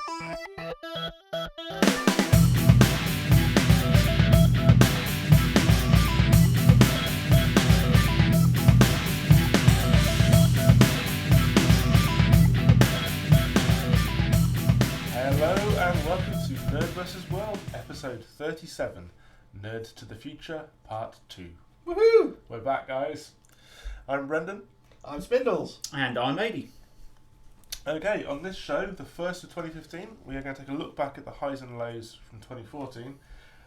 Hello and welcome to NerdVsWorld, episode 37, Nerd to the Future, part 2. Woohoo! We're back, guys. I'm Brendan. I'm Spindles. And I'm Ady. Okay, on this show, the first of 2015, we are going to take a look back at the highs and lows from 2014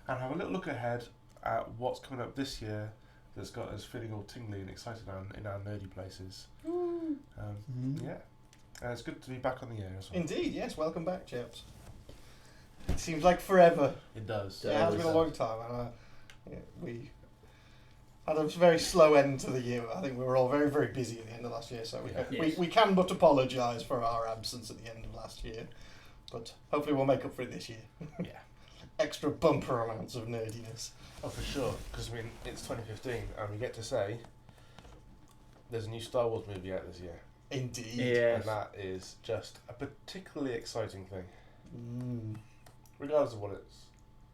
and have a little look ahead at what's coming up this year that's got us feeling all tingly and excited in our nerdy places. Yeah. It's good to be back on the air as well. Indeed, yes. Welcome back, chaps. It seems like forever. It does. It has been a long time. And, we had a very slow end to the year. I think we were all very, very busy at the end of last year, so we can but apologise for our absence at the end of last year. But hopefully we'll make up for it this year. Yeah. Extra bumper amounts of nerdiness. Oh, for sure. Because, I mean, it's 2015 and we get to say there's a new Star Wars movie out this year. Indeed. Yes. And that is just a particularly exciting thing. Regardless of what it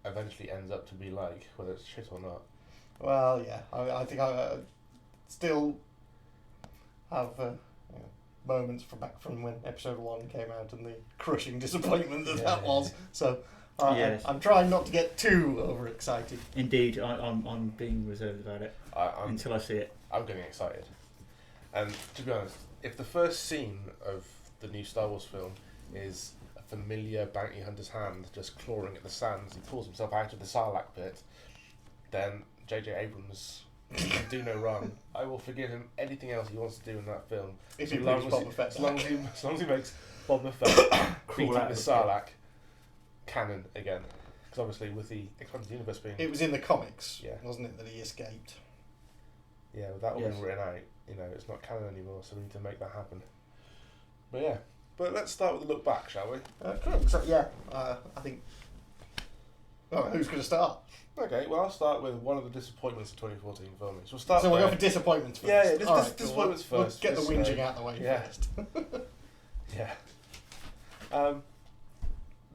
eventually ends up to be like, whether it's shit or not. Well, yeah. I think I still have moments back from when episode 1 came out and the crushing disappointment that was. So Yes. I'm trying not to get too overexcited. Indeed, I'm being reserved about it until I see it. I'm getting excited. And to be honest, if the first scene of the new Star Wars film is a familiar bounty hunter's hand just clawing at the sands, he pulls himself out of the Sarlacc pit, then J.J. Abrams can do no wrong. I will forgive him anything else he wants to do in that film. If he brings Boba Fett as long as he makes Boba Fett beating the Sarlacc canon again. Because obviously with the expanded universe being... It was in the comics, Yeah. wasn't it, that he escaped? Yeah, with that all Yes. being written out, it's not canon anymore, so we need to make that happen. But yeah, let's start with a look back, shall we? Cool. So yeah, I think... Oh, who's going to start? Okay, well I'll start with one of the disappointments of 2014 for me. So we'll start So we'll there. go for disappointments first. Yeah, All right, disappointments we'll first. get the Just, whinging out of the way yeah. first. Yeah.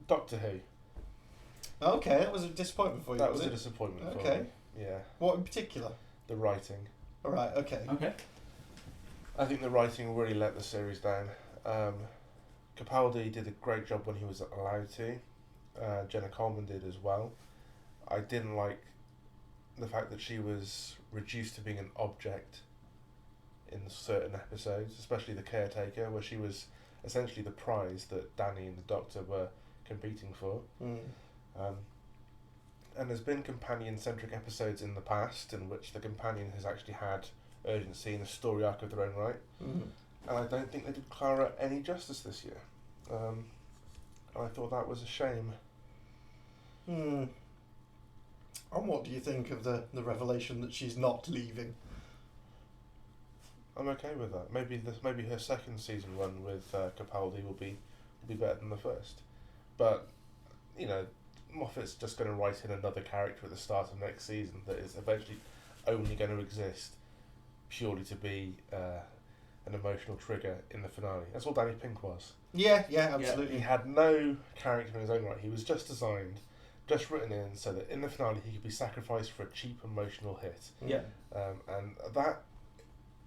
Doctor Who. Okay, that was a disappointment for you, That was was a it? disappointment for Okay. me. Yeah. What in particular? The writing. All right, okay. Okay. I think the writing really let the series down. Capaldi did a great job when he was allowed to. Jenna Coleman did as well. I didn't like the fact that she was reduced to being an object in certain episodes, especially the caretaker, where she was essentially the prize that Danny and the Doctor were competing for. And there's been companion-centric episodes in the past in which the companion has actually had urgency and a story arc of their own right. And I don't think they did Clara any justice this year. And I thought that was a shame. And what do you think of the revelation that she's not leaving? I'm okay with that. Maybe her second season run with Capaldi will be better than the first. But Moffat's just going to write in another character at the start of next season that is eventually only going to exist purely to be an emotional trigger in the finale. That's what Danny Pink was. Yeah, absolutely. He had no character in his own right. He was just designed, just written in so that in the finale he could be sacrificed for a cheap emotional hit. Yeah. And that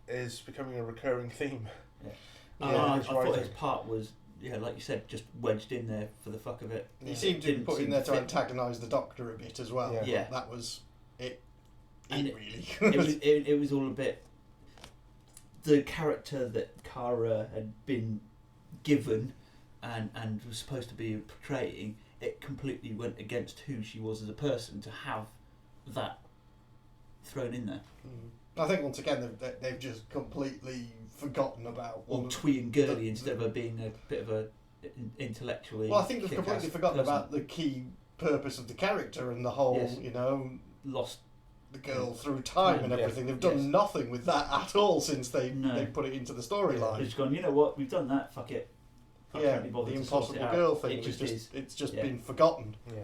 is becoming a recurring theme. Yeah. Yeah, I thought his part was, like you said, just wedged in there for the fuck of it. He seemed to be put in there to antagonise the Doctor a bit as well. Yeah. That was it. And really. it was all a bit... The character that Kara had been given and was supposed to be portraying, it completely went against who she was as a person to have that thrown in there. I think once again they've just completely forgotten about... Or twee and girly instead of her being a bit of a intellectually... Well, I think they've completely forgotten about the key purpose of the character and the whole, lost the girl through time and everything. They've done nothing with that at all since they put it into the storyline. They've just gone, you know what, we've done that, fuck it. The impossible girl thing, it's just been forgotten. Yeah.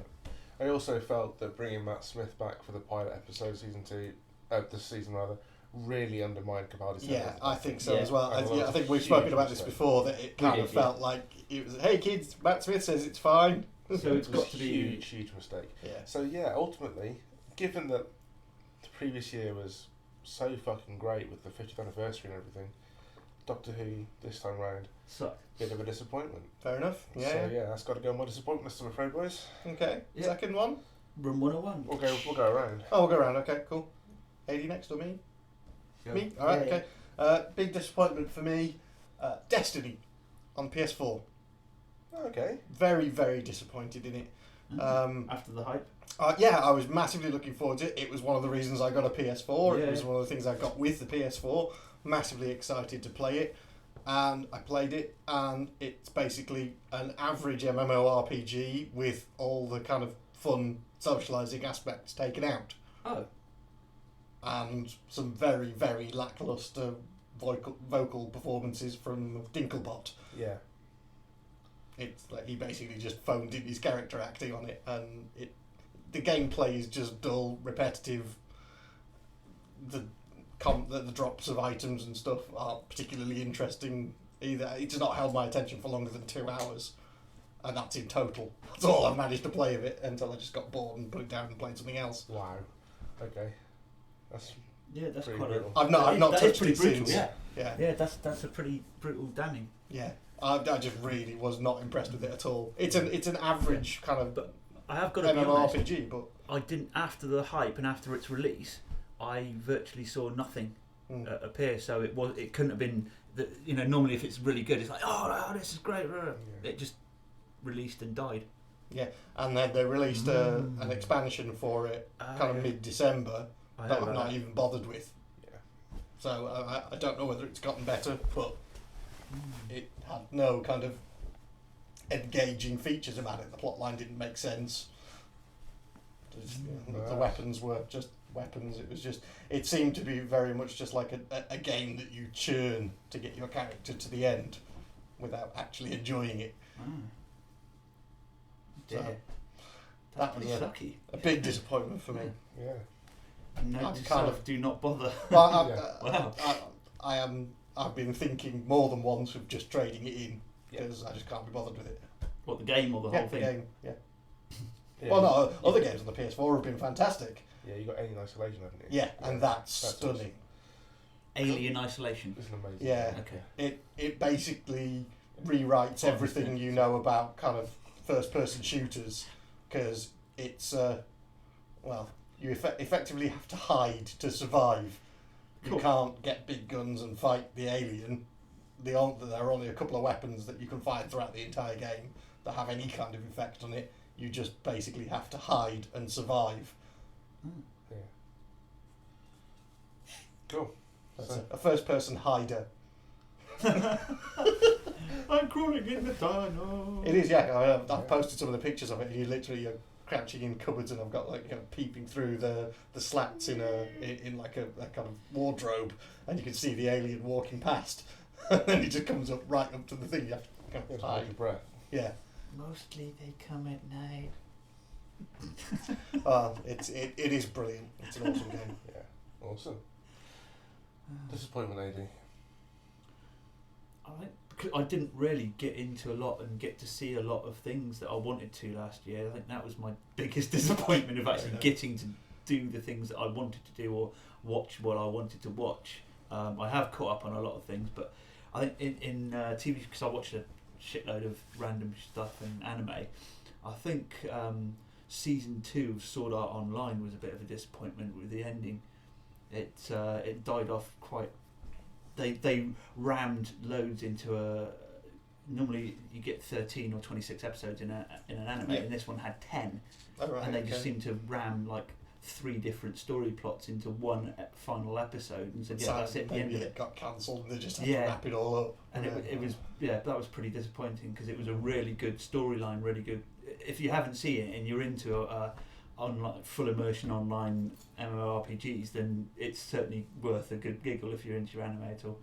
I also felt that bringing Matt Smith back for the pilot episode, season 2, this season rather, really undermined Capaldi's. Yeah, I think so Yeah. as well. And I think we've spoken about this before, that it kind of felt like it was, hey kids, Matt Smith says it's fine. So it's got to be huge mistake. Yeah. So yeah, ultimately, given that the previous year was so fucking great with the 50th anniversary and everything, Doctor Who this time round, bit of a disappointment. Fair enough. Yeah. So yeah, that's got to go on my disappointment list, I'm afraid, boys. Okay. Yeah. Second one. Room 101. We'll go around. Oh, we'll go around. Okay, cool. AD next or me? Yeah. Me. All right. Yeah, Okay. Big disappointment for me. Destiny on PS4. Okay. Very, very disappointed in it. After the hype. Yeah, I was massively looking forward to it. It was one of the reasons I got a PS4. Yeah. It was one of the things I got with the PS4. Massively excited to play it. And I played it, and it's basically an average MMORPG with all the kind of fun socialising aspects taken out. Oh. And some very, very lacklustre vocal performances from Dinklebot. Yeah. It's like he basically just phoned in his character acting on it, and the gameplay is just dull, repetitive. The drops of items and stuff aren't particularly interesting either. It's not held my attention for longer than 2 hours, and that's in total. That's all I've managed to play of it until I just got bored and put it down and played something else. Wow. Okay. That's quite brutal. I've not that touched is pretty it brutal. since. Yeah. Yeah. That's a pretty brutal damning. Yeah. I just really was not impressed with it at all. It's an average kind of But I have got to be honest. MMORPG, but I didn't, after the hype and after its release, I virtually saw nothing appear. So it couldn't have been normally if it's really good, it's like, oh, this is great. Yeah. It just released and died. yeah. And then they released an expansion for it kind of mid-December that I've not even bothered with. Yeah. So I don't know whether it's gotten better, but it had no kind of engaging features about it. The plotline didn't make sense. The weapons were just weapons. It seemed to be very much just like a game that you churn to get your character to the end without actually enjoying it. Dear. So, That's that was pretty sucky. a big disappointment for me. Yeah. Note to kind self, do not bother. Well, Wow. I've been thinking more than once of just trading it in because I just can't be bothered with it. What, the game or the whole thing? The game, yeah. Yeah. Well, no, other games on the PS4 have been fantastic. Yeah, you got Alien Isolation, haven't you? Yeah, and that's stunning. Alien Isolation. It's an amazing. Yeah, Okay. it basically rewrites everything you know about kind of first-person shooters, because it's you effectively have to hide to survive. Cool. You can't get big guns and fight the alien. There are only a couple of weapons that you can find throughout the entire game that have any kind of effect on it. You just basically have to hide and survive. Yeah. Cool. That's a first-person hider. I'm crawling in the tunnel. It is, yeah. I've posted some of the pictures of it. And you literally are crouching in cupboards, and I've got peeping through the slats in like a kind of wardrobe, and you can see the alien walking past, and then he just comes up right up to the thing. You have to kind Yeah, of hold hide. your breath. Yeah. Mostly they come at night. It is brilliant. It's an awesome game. Yeah. Awesome. Disappointment, AD. I think because I didn't really get into a lot and get to see a lot of things that I wanted to last year. I think that was my biggest disappointment of actually getting to do the things that I wanted to do or watch what I wanted to watch. I have caught up on a lot of things, but I think in TV, because I watched a shitload of random stuff and anime, I think season 2 of Sword Art Online was a bit of a disappointment with the ending. It died off quite. They rammed loads into a. Normally you get 13 or 26 episodes in an anime, and this one had 10, and they just seemed to ram like 3 different story plots into one final episode, and said, that's it. The end of it got cancelled, and they just had to wrap it all up. And it was that was pretty disappointing because it was a really good storyline, really good. If you haven't seen it and you're into online full immersion online MMORPGs, then it's certainly worth a good giggle if you're into your anime at all.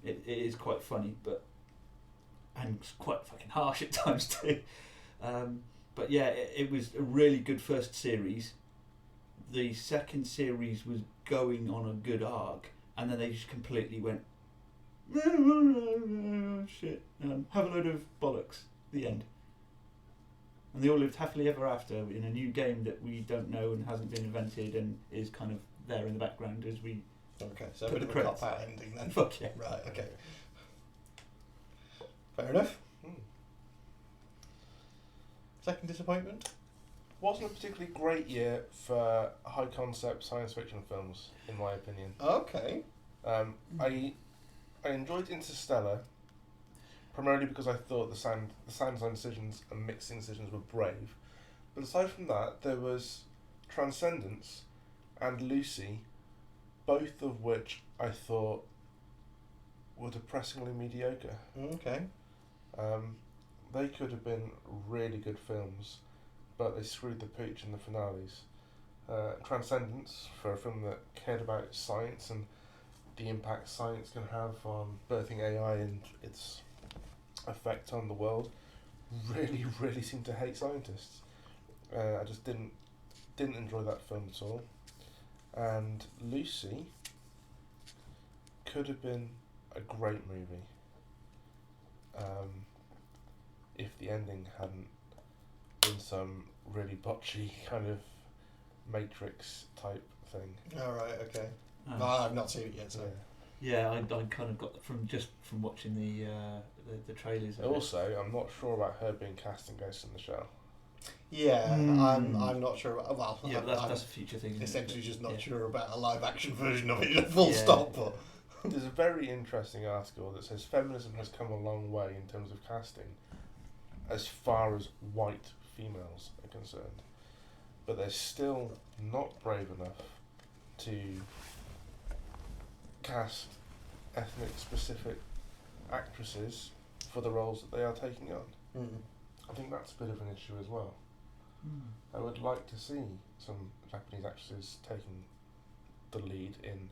It is quite funny, and it's quite fucking harsh at times too. But yeah, it was a really good first series. the second series was going on a good arc, and then they just completely went shit. Have a load of bollocks. The end. And they all lived happily ever after in a new game that we don't know and hasn't been invented and is kind of there in the background as we. Okay, so a bit of a cop-out ending then. Fuck yeah. Right. Okay. Fair enough. Second disappointment? Wasn't a particularly great year for high concept science fiction films, in my opinion. Okay. I enjoyed Interstellar, primarily because I thought the sound design decisions and mixing decisions were brave. But aside from that, there was Transcendence and Lucy, both of which I thought were depressingly mediocre. Okay. They could have been really good films, but they screwed the pooch in the finales. Transcendence, for a film that cared about science and the impact science can have on birthing AI and its effect on the world, really seemed to hate scientists. I just didn't enjoy that film at all. And Lucy could have been a great movie if the ending hadn't been some really botchy kind of Matrix type thing. Alright, okay. No, I've not seen it yet, so... Yeah, I kind of got that from watching the trailers. Also, I'm not sure about her being cast in Ghost in the Shell. Yeah, I'm not sure. Well, yeah, that's a future thing. Essentially, just not sure about a live action version of it. Full stop. But there's a very interesting article that says feminism has come a long way in terms of casting, as far as white females are concerned, but they're still not brave enough to cast ethnic specific actresses for the roles that they are taking on. I think that's a bit of an issue as well. I would like to see some Japanese actresses taking the lead in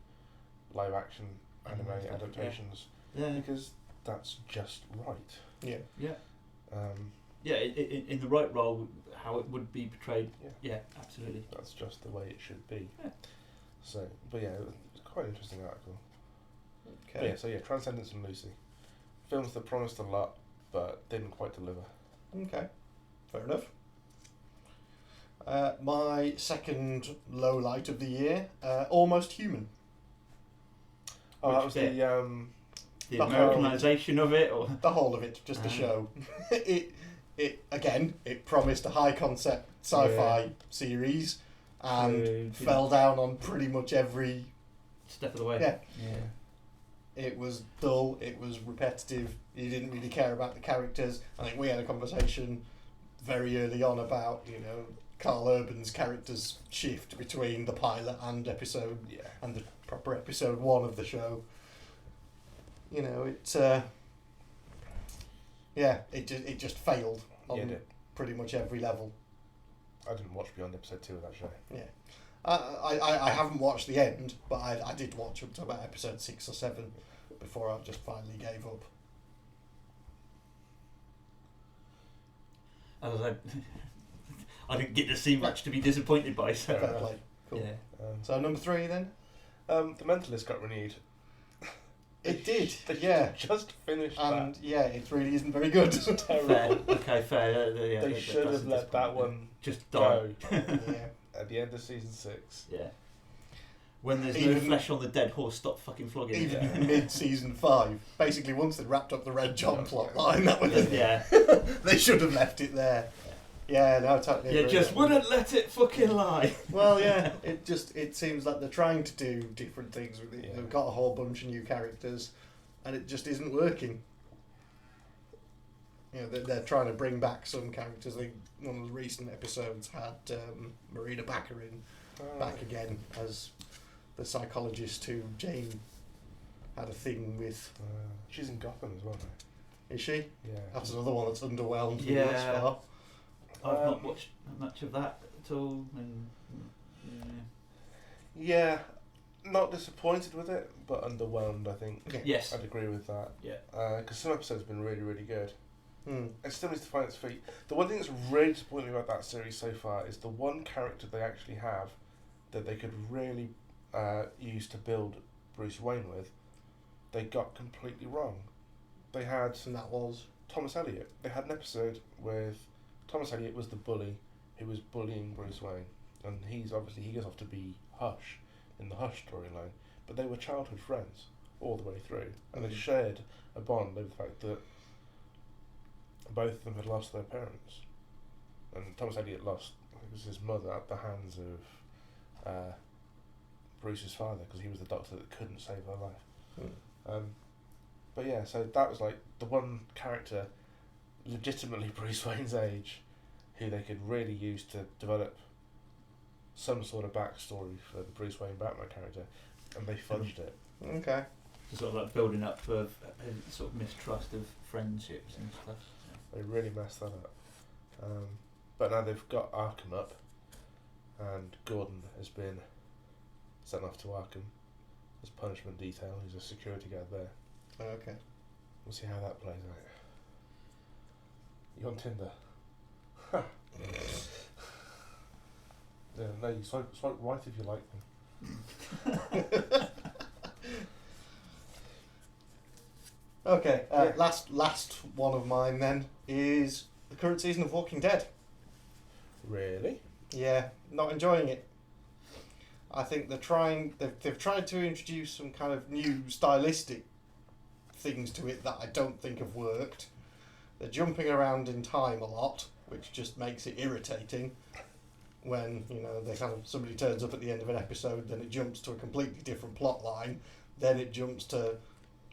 live action anime adaptations, because that's just right. In the right role, how it would be portrayed. Yeah, absolutely. That's just the way it should be. So, but yeah, it's quite an interesting article. Okay. But yeah, Transcendence and Lucy, films that promised a lot but didn't quite deliver. Okay, fair enough. My second low light of the year, Almost Human. Oh, that was the Americanization of it, or the whole of it, just the show. It promised a high concept sci-fi series and fell down on pretty much every step of the way. Yeah. It was dull, it was repetitive, you didn't really care about the characters. I think we had a conversation very early on about, Carl Urban's character's shift between the pilot and episode and the proper episode 1 of the show. It just failed on pretty much every level. I didn't watch beyond episode 2 of that show. Yeah. I haven't watched the end, but I did watch up to about episode 6 or 7 before I just finally gave up. I didn't get to see much to be disappointed by. So fair play. Cool. Yeah. So number 3 then? The Mentalist got renewed. It did, They just finished and that. yeah, it really isn't very good. It's terrible. Fair. Okay, fair. They should have let that one just go Yeah. at the end of season 6. Yeah. When there's no flesh on the dead horse, stop fucking flogging it. Even mid-season 5, basically once they'd wrapped up the Red John plot line, that was they should have left it there. Yeah, no, totally agree. You just wouldn't let it fucking lie. Well, yeah, it seems like they're trying to do different things with it. Yeah. They've got a whole bunch of new characters, and it just isn't working. They're trying to bring back some characters. I think one of the recent episodes had Marina Baccarin back again as the psychologist who Jane had a thing with. She's in Gotham as well, though. Is she? Yeah. That's another one that's underwhelmed me Yeah. thus far. I've not watched much of that at all. And, yeah, not disappointed with it, but underwhelmed, I think. Okay. Yes. I'd agree with that. Yeah. Because some episodes have been really, really good. It still needs to find its feet. The one thing that's really disappointing about that series so far is the one character they actually have that they could really use to build Bruce Wayne with, they got completely wrong. They had, And that was Thomas Elliot. They had an episode with Thomas Elliot was the bully who was bullying Bruce Wayne, and he goes off to be Hush in the Hush storyline. But they were childhood friends all the way through, and they shared a bond over the fact that both of them had lost their parents. And Thomas Elliot lost, I think it was his mother, at the hands of Bruce's father, because he was the doctor that couldn't save her life. But yeah, so that was like the one character, legitimately Bruce Wayne's age, who they could really use to develop some sort of backstory for the Bruce Wayne Batman character, and they fudged it. okay. Sort of like building up for a sort of mistrust of friendships and stuff. They really messed that up. But now they've got Arkham up, and Gordon has been sent off to Arkham as punishment detail. He's a security guard there. Okay. We'll see how that plays out. You on Tinder? Yeah, no, you swipe right if you like them. Okay, last one of mine then is the current season of Walking Dead. Really? Yeah, not enjoying it. I think they've tried to introduce some kind of new stylistic things to it that I don't think have worked. They're jumping around in time a lot, which just makes it irritating. When, you know, somebody turns up at the end of an episode, then it jumps to a completely different plot line, then it jumps to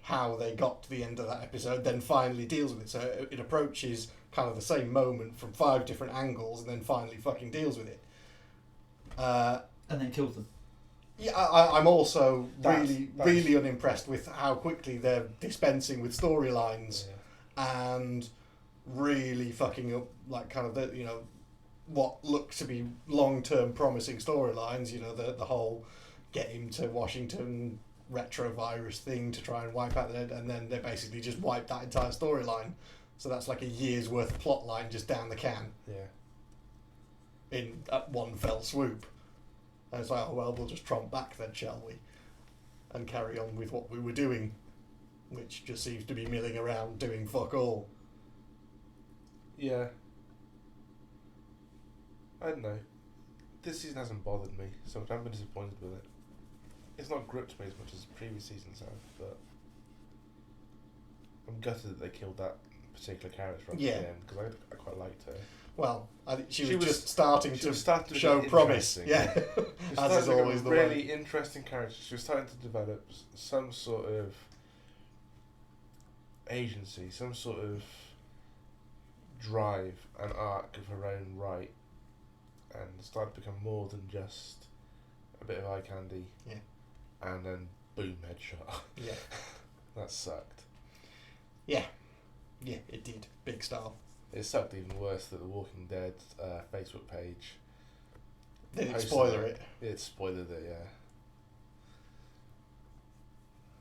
how they got to the end of that episode, then finally deals with it. So it approaches kind of the same moment from 5 different angles, and then finally fucking deals with it. And then kills them. Yeah, I'm also really unimpressed with how quickly they're dispensing with storylines, and really fucking up, like, kind of the, you know, what look to be long-term promising storylines. You know, the whole get him to Washington retrovirus thing to try and wipe out the dead, and then they basically just wipe that entire storyline. So that's like a year's worth of plot line just down the can. Yeah. At one fell swoop. And it's like, oh well, we'll just tromp back then, shall we? And carry on with what we were doing, which just seems to be milling around doing fuck all. Yeah. I don't know. This season hasn't bothered me, so I haven't been disappointed with it. It's not gripped me as much as previous seasons have, but I'm gutted that they killed that particular character at the end, because I quite liked her. Well, I think she was just starting to show to promise. Yeah, as is always the way. Really interesting character. She was starting to develop some sort of agency, some sort of drive, an arc of her own right, and started to become more than just a bit of eye candy. Yeah. And then boom, headshot. Yeah. That sucked. Yeah. Yeah, it did. Big style. It sucked even worse that the Walking Dead Facebook page. They didn't spoiler it. It spoiled it, yeah.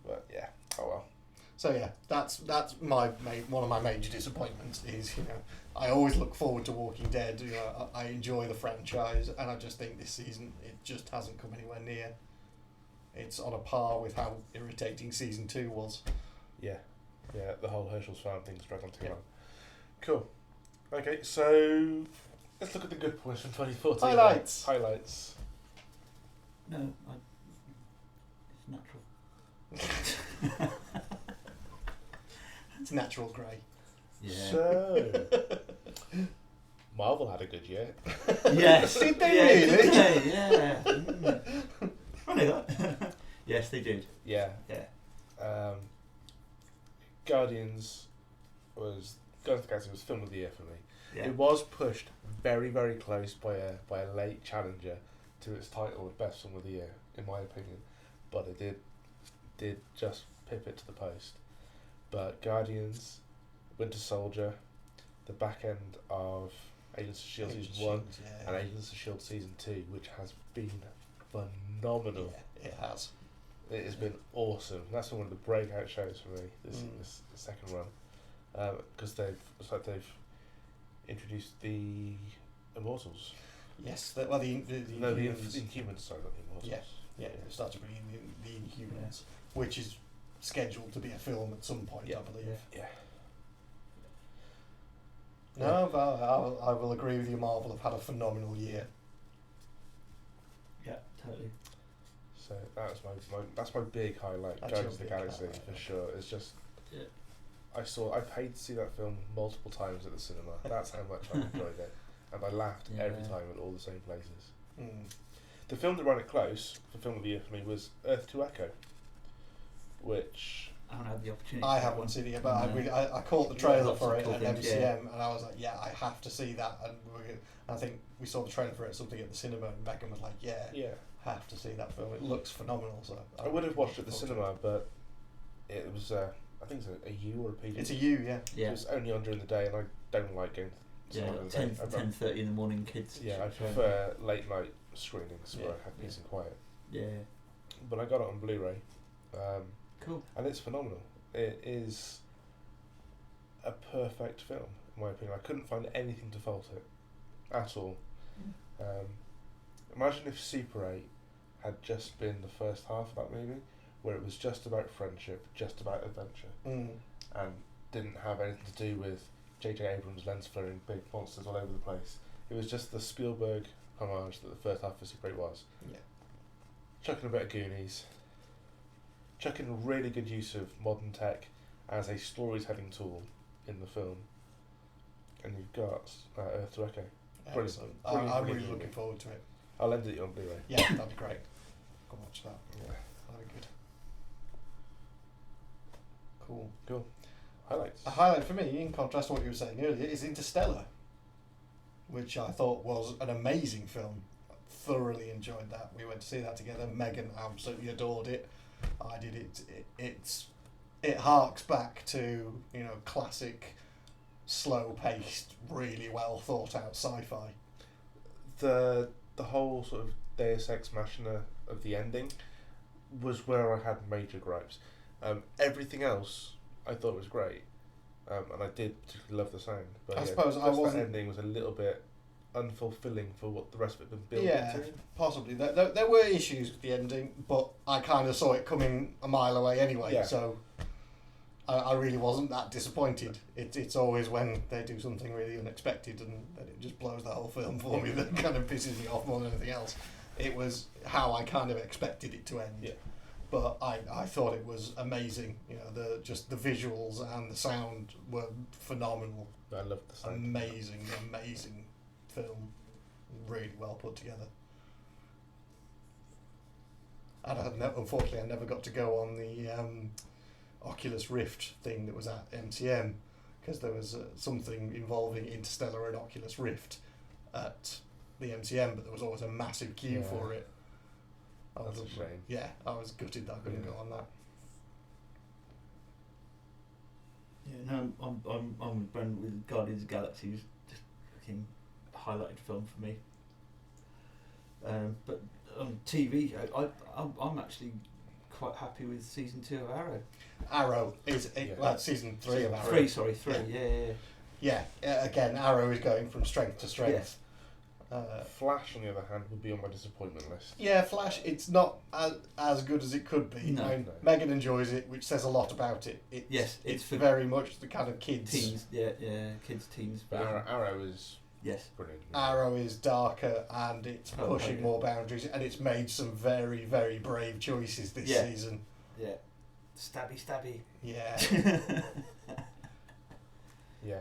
But yeah, oh well. So yeah, that's one of my major disappointments is, you know, I always look forward to Walking Dead. You know, I enjoy the franchise, and I just think this season it just hasn't come anywhere near. It's on a par with how irritating season 2 was. Yeah, the whole Herschel's Farm thing struggled too long. Cool. Okay, so let's look at the good points from 2014. Highlights. No, it's natural. It's natural grey. Yeah. So, Marvel had a good year. Yes. Did they really? Did they? Yeah. I knew that. Yes, they did. Yeah. Guardians of the Galaxy was film of the year for me. Yeah. It was pushed very, very close by a late challenger to its title of best film of the year, in my opinion, but it did just pip it to the post. But Guardians, Winter Soldier, the back end of Agents of S.H.I.E.L.D. Season 1 and Agents of S.H.I.E.L.D. Season 2, which has been phenomenal. Yeah, it has. It has been awesome. That's been one of the breakout shows for me this second run, because they've introduced the Immortals. Yes, the Inhumans. Inhumans, sorry, not the Immortals. Yeah, it started bringing the Inhumans, which is scheduled to be a film at some point, I believe. Yeah. No, but I will agree with you. Marvel have had a phenomenal year. Yeah, totally. So that's my big highlight. That's Guardians your of the big Galaxy highlight, for yeah. sure. It's just Yeah. I paid to see that film multiple times at the cinema. That's how much I enjoyed it, and I laughed every time at all the same places. Mm. The film that ran it close, the film of the year for me, was Earth to Echo, which I haven't had the opportunity. I haven't seen it yet, but I caught the trailer Lots for of it at coverage, MCM, and I was like, yeah, I have to see that. And I think we saw the trailer for it something at the cinema, and Megan was like, yeah, have to see that film. It looks phenomenal. So I would have watched it at the cinema, but it was I think it's a U or a PG. It's a U, yeah. Yeah. It was only on during the day, and I don't like going to Yeah, cinema during the day. 10:30 in the morning, kids. Yeah, I prefer late night screenings where Yeah, I have peace and quiet. Yeah. But I got it on Blu-ray. Cool. And it's phenomenal. It is a perfect film, in my opinion. I couldn't find anything to fault it at all. Imagine if Super 8 had just been the first half of that movie, where it was just about friendship, just about adventure, and didn't have anything to do with J.J. Abrams lens flaring big monsters all over the place. It was just the Spielberg homage that the first half of Super 8 was. Yeah. Chucking a bit of Goonies, chucking a really good use of modern tech as a storytelling tool in the film, and you've got Earth to Echo. Excellent. I'm Brilliant really movie. looking forward to it. I'll lend it on Blu-ray. Yeah, that'd be great. Go watch that. Yeah. That'd be good. Cool. Cool. Highlights. A highlight for me, in contrast to what you were saying earlier, is Interstellar, which I thought was an amazing film. Thoroughly enjoyed that. We went to see that together. Megan absolutely adored it. I did it. It harks back to, classic, slow-paced, really well thought out sci-fi. The whole sort of Deus Ex Machina of the ending was where I had major gripes. Everything else I thought was great, and I did particularly love the sound. But I suppose I wasn't. That ending was a little bit unfulfilling for what the rest of it had been built into. Possibly. There were issues with the ending, but I kind of saw it coming a mile away anyway, so I really wasn't that disappointed. It's always when they do something really unexpected and then it just blows the whole film for me that kind of pisses me off more than anything else. It was how I kind of expected it to end. Yeah. But I thought it was amazing. The visuals and the sound were phenomenal. I loved the sound. Amazing film. Really well put together. And unfortunately, I never got to go on the Oculus Rift thing that was at MCM, because there was something involving Interstellar and Oculus Rift at the MCM, but there was always a massive queue for it. That's a shame. Yeah, I was gutted that I couldn't go on that. Yeah, no, I'm with Brendan with Guardians of the Galaxy. It was just fucking highlighted film for me. But on TV, I'm actually quite happy with season 2 of Arrow. Arrow is season 3 of Arrow. 3, sorry, 3. Yeah. Again, Arrow is going from strength to strength. Flash, on the other hand, would be on my disappointment list. Yeah, Flash, it's not as good as it could be. No. Megan enjoys it, which says a lot about it. It's for very much the kind of kids. Teens, kids, teens. But Arrow is brilliant. Arrow is darker and it's pushing more boundaries, and it's made some very, very brave choices this season. Yeah. Stabby. Yeah. Yeah.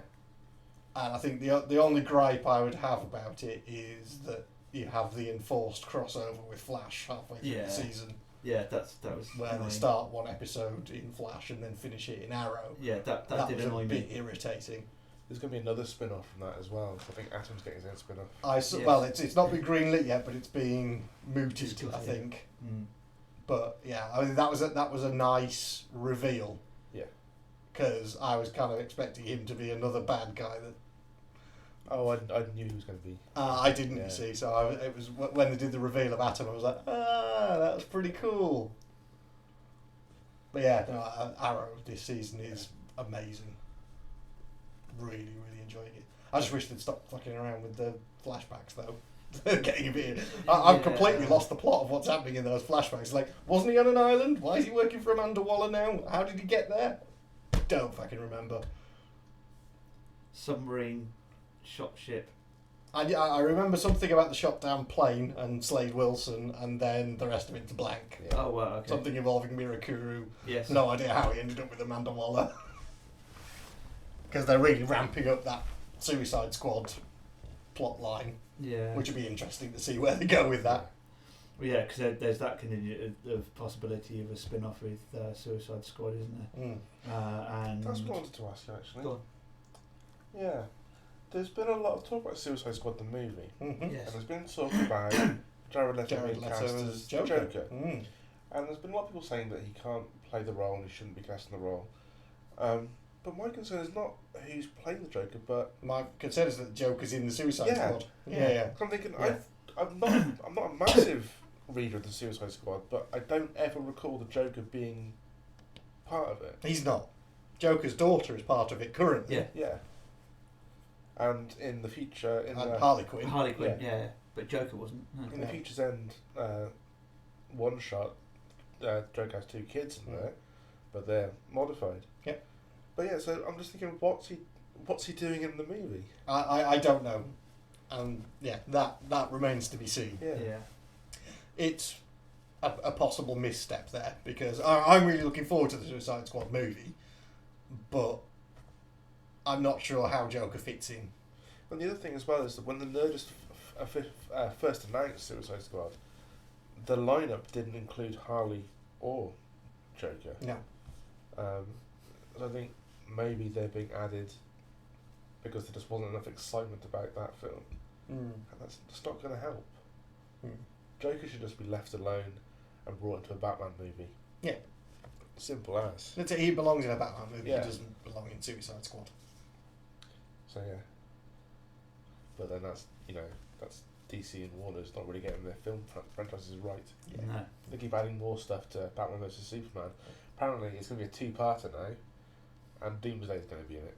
And I think the only gripe I would have about it is that you have the enforced crossover with Flash halfway through the season. Yeah, that was where annoying. They start one episode in Flash and then finish it in Arrow. Yeah, that did was annoy a me. bit irritating. There's going to be another spin-off from that as well. I think Atom's getting his own spin-off. Well, it's not been greenlit yet, but it's being mooted, I think. Mm. But yeah, I mean that was a nice reveal. Yeah. Because I was kind of expecting him to be another bad guy that. Oh, I knew he was going to be. I didn't, you see. So it was when they did the reveal of Atom, I was like, that was pretty cool. But yeah, no, Arrow this season is amazing. Really, really enjoying it. I just wish they'd stop fucking around with the flashbacks though. getting a bit. I've completely lost the plot of what's happening in those flashbacks. Like, wasn't he on an island? Why is he working for Amanda Waller now? How did he get there? Don't fucking remember. Submarine, shot ship. I remember something about the shot down plane and Slade Wilson, and then the rest of it's blank. Yeah. Oh, wow, okay. Something involving Mirakuru. Yes. No idea how he ended up with Amanda Waller. Because they're really ramping up that Suicide Squad plot line. Yeah. Which would be interesting to see where they go with that. Well, yeah, because there's that contingent of possibility of a spin-off with Suicide Squad, isn't there? And That's what I wanted to ask you, actually. Go on. Yeah. There's been a lot of talk about Suicide Squad, the movie. Mm-hmm. Yes. And there's been talk about Jared Leto being cast as Joker. Mm. And there's been a lot of people saying that he can't play the role and he shouldn't be cast in the role. But my concern is not who's playing the Joker, but My concern is that the Joker's in the Suicide Yeah. Squad. Yeah. I'm thinking Yeah. I'm not a massive reader of the Suicide Squad, but I don't ever recall the Joker being part of it. He's not. Joker's daughter is part of it currently. Yeah. Yeah. And in the future, And Harley Quinn. Harley Quinn, yeah. But Joker wasn't. No. in the Future's End one shot, Joker has 2 kids in there, but they're modified. Yep. But yeah, so I'm just thinking, what's he doing in the movie? I don't know. And yeah, that remains to be seen. Yeah. It's a possible misstep there, because I'm really looking forward to the Suicide Squad movie, but I'm not sure how Joker fits in. And the other thing as well is that when the Nerdist first announced Suicide Squad, the lineup didn't include Harley or Joker. No. So I think maybe they're being added because there just wasn't enough excitement about that film. And that's not going to help. Joker should just be left alone and brought into a Batman movie. Yeah. Simple as. He belongs in a Batman movie. Yeah. He doesn't belong in Suicide Squad. So yeah. But then that's DC and Warner's not really getting their film franchises right. Yeah. No. They keep adding more stuff to Batman vs Superman. Apparently it's going to be a 2-parter now, and Doomsday's going to be in it.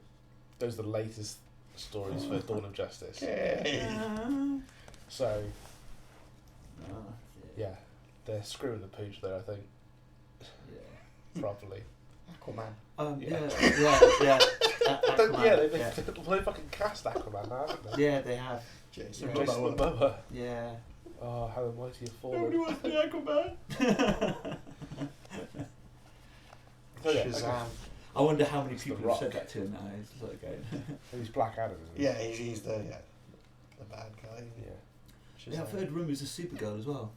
Those are the latest stories for Dawn of Justice. Okay. So Oh, yeah, they're screwing the pooch there, I think, Yeah. properly. Aquaman. Yeah. Yeah. Aquaman, They fucking cast Aquaman now, haven't they? Yeah, they have. Jason Jason Momoa. Momoa. Yeah. Oh, how the mighty have Nobody fallen. wants to be Aquaman. So yeah, Shazam. okay. I wonder how many It's The people have said Rock. that to him now. It's like going. And he's Black Adam, isn't he? Yeah, he's the bad guy. Yeah. Yeah, I've heard rumours of Supergirl as well.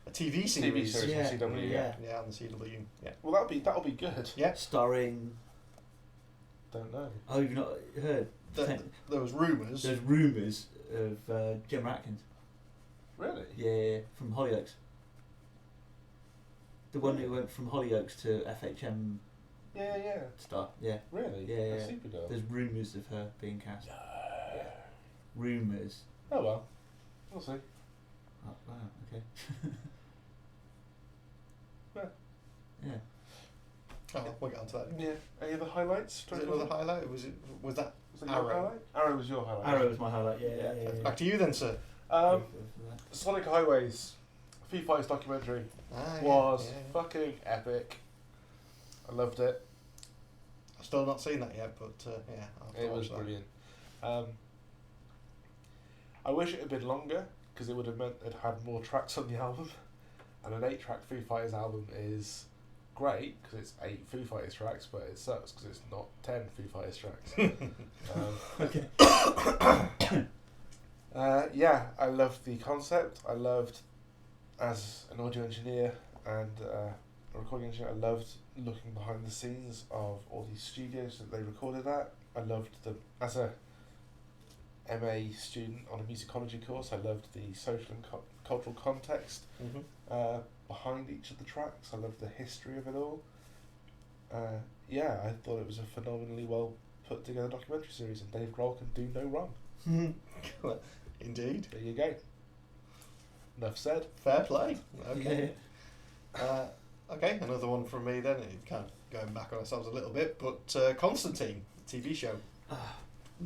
A TV series. series. Yeah, from CW, yeah. Yeah, on the CW. Yeah. Well, that'll be good. Yeah. Starring. Don't know. Oh, you've not heard? There was rumours. There's rumours of Gemma Atkins. Really? Yeah, from Hollyoaks. The one who went from Hollyoaks to FHM Yeah. star. Yeah. Really? Yeah. That's Supergirl. There's rumours of her being cast. Yeah. Rumours. Oh well. We'll see. Oh, wow. Okay. Yeah. Oh, we'll get on to that. Yeah. Any other highlights? Was it another highlight? Or was that Was that your Arrow? highlight? Arrow was your highlight. Arrow was my highlight. Yeah. Back to you then, sir. Sonic Highways, Foo Fighters documentary was fucking epic. I loved it. I've still not seen that yet, but yeah, I'll have to It watch was that. brilliant. I wish it had been longer because it would have meant it had more tracks on the album. And an 8-track Foo Fighters album is great because it's 8 Foo Fighters tracks, but it sucks because it's not 10 Foo Fighters tracks. Yeah, I loved the concept. I loved, as an audio engineer and a recording engineer, I loved looking behind the scenes of all these studios that they recorded at. I loved as a MA student on a musicology course, I loved the social and cultural context behind each of the tracks. I loved the history of it all. Yeah, I thought it was a phenomenally well put together documentary series, and Dave Grohl can do no wrong. Indeed. There you go. Enough said. Fair play. Okay. Yeah. Okay, another one from me then. Kind of going back on ourselves a little bit, but Constantine, TV show.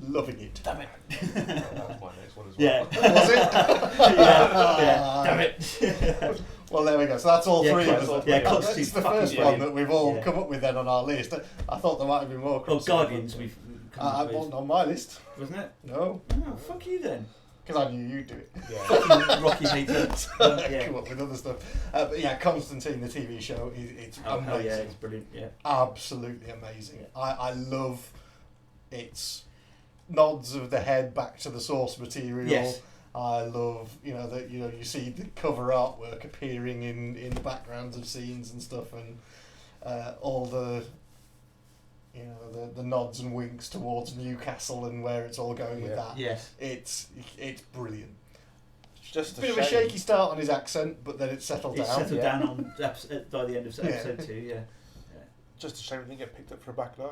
loving it. Damn it. That's my next one as well. Yeah. Was it? yeah. Damn it. Well, there we go. So that's all three of us. Yeah, That's Constantine the fucking first brilliant. one that we've all Yeah. come up with then on our list. I thought there might have been more. Well, Guardians, we've come up with, wasn't on my list. wasn't it? No, Oh, fuck you then. because I knew you'd do it. Yeah. Fucking Rocky hater. Yeah. Come up with other stuff. But yeah, Constantine, the TV show, it's Oh, hell amazing. yeah, it's brilliant. Yeah. Absolutely amazing. I love its nods of the head back to the source material. Yes. I love, that you see the cover artwork appearing in the backgrounds of scenes and stuff, and all the the nods and winks towards Newcastle and where it's all going with that. Yes. It's brilliant. Just Bit of a shaky start on his accent, but then it settled It down. settled down on by the end of episode 2. Yeah. Just a shame it didn't get picked up for a back 9.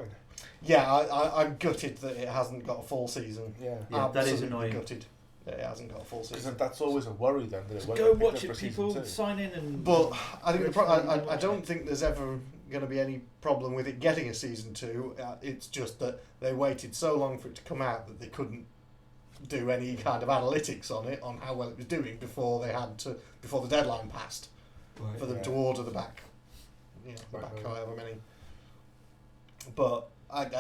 Yeah, I'm gutted that it hasn't got a full season. Yeah. Yeah, that is Absolutely annoying. Gutted that it hasn't got a full Because season. that's always a worry then. That it won't Go get picked watch up it, for season people. 2. Sign in and. But I think I watch don't it. think there's ever going to be any problem with it getting a season 2. It's just that they waited so long for it to come out that they couldn't do any kind of analytics on it, on how well it was doing before the deadline passed for them to order the back, Right. however many. But